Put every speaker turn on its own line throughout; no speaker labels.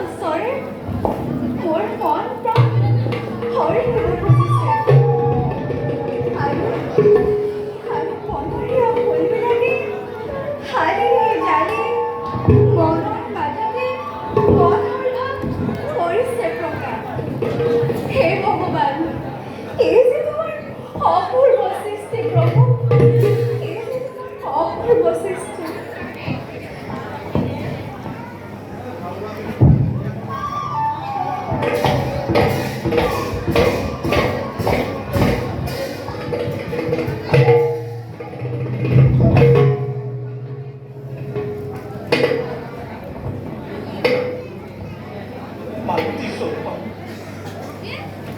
ওচৰে মোৰ মন প্ৰাণ হৰি হৰি খুজিছে আৰু বনৰীয়া ফুলবিলাকে শাৰীয়ে জাৰিয়ে মনৰ মাজতে মনৰ ভাৱ কৰিছে প্ৰকাশ। হে ভগৱান, এই যে তোমাৰ অপূৰ্ব সৃষ্টি প্ৰভু, এই যে তোমাৰ অপূৰ্ব সৃষ্টি।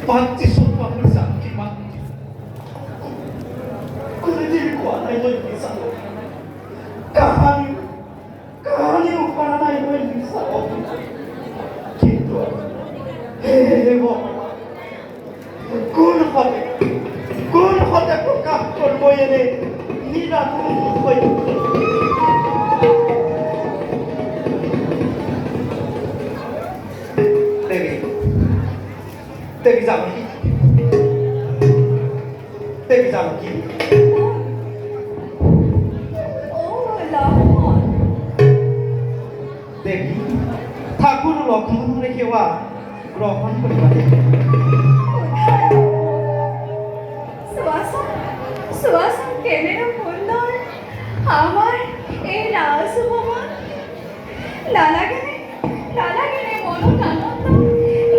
Mati sopa bersaki mati. Kuda diriku anai lo bisa. Kahani upana anai lo bisa. Gitu. Hehehe bapak. Kun hote prokah korbo ini. Nira tunggu koi. Devi Janaki. Devi Janaki.
Oh, Lord.
Devi, ঠাকুর লক্ষণ রেখেওয়া গ্রহণ করিবারে।
সুবাসন কেনেনো সুন্দর আমার এই রাজভবন। নালাগেনে মনত আনন্দ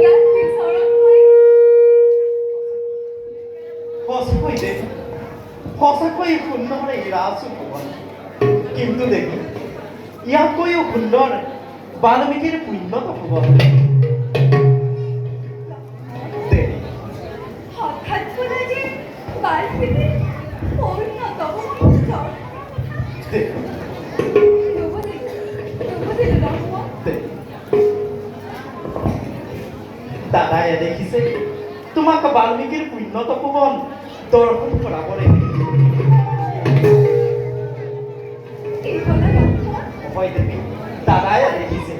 ইয়াত বিচৰণ কৰি।
সঁচাকৈ সুন্দৰ এই ৰাজভৱন। কিন্তু দেখি ইয়াতকৈও সুন্দৰ বাল্মীকিৰ পুণ্য তপোবন।
হঠাৎ বোলা যে বাল্মীকিৰ পুণ্য তপোবন নুবুজিলো লক্ষ্মণ।
দাদাই দেখিছে তোমাক বাল্মীকিৰ পুণ্য তপোবন দৰ্শন কৰাবৰে। হয় দেৱী, দাদাই দেখিছে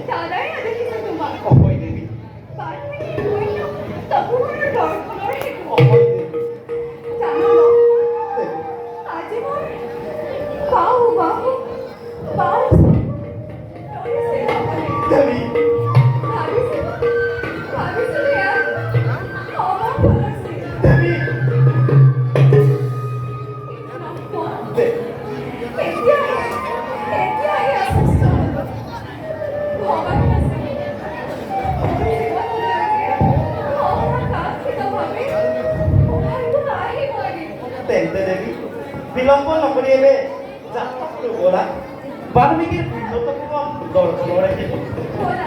তোমাক।
হয় দেৱী,
বাল্মীকিৰ পুণ্য তপোবনৰ দৰ্শনৰ হেতু
হয় দেৱী,
জানো লক্ষ্মণ, আজি মোৰ বাহু ধৰিছে ভগৱানে।
দেৱী,
ভাবিছিলো ইয়াত অমংগল আছে।
দেৱী,
এতিয়াহে আশ্বস্ত হলো। ভগৱান আছে মোৰ জীৱনলৈকে অপ্ৰত্যাশিতভাৱে সহায়টো আহিব লাগিব।
তেন্তে দেৱী বিলম্ব নকৰি এবে যাত্ৰা কৰো ব'লা। বাল্মীকিৰ পুণ্য তপোবন দৰ্শনৰ হেতু
ব'লা।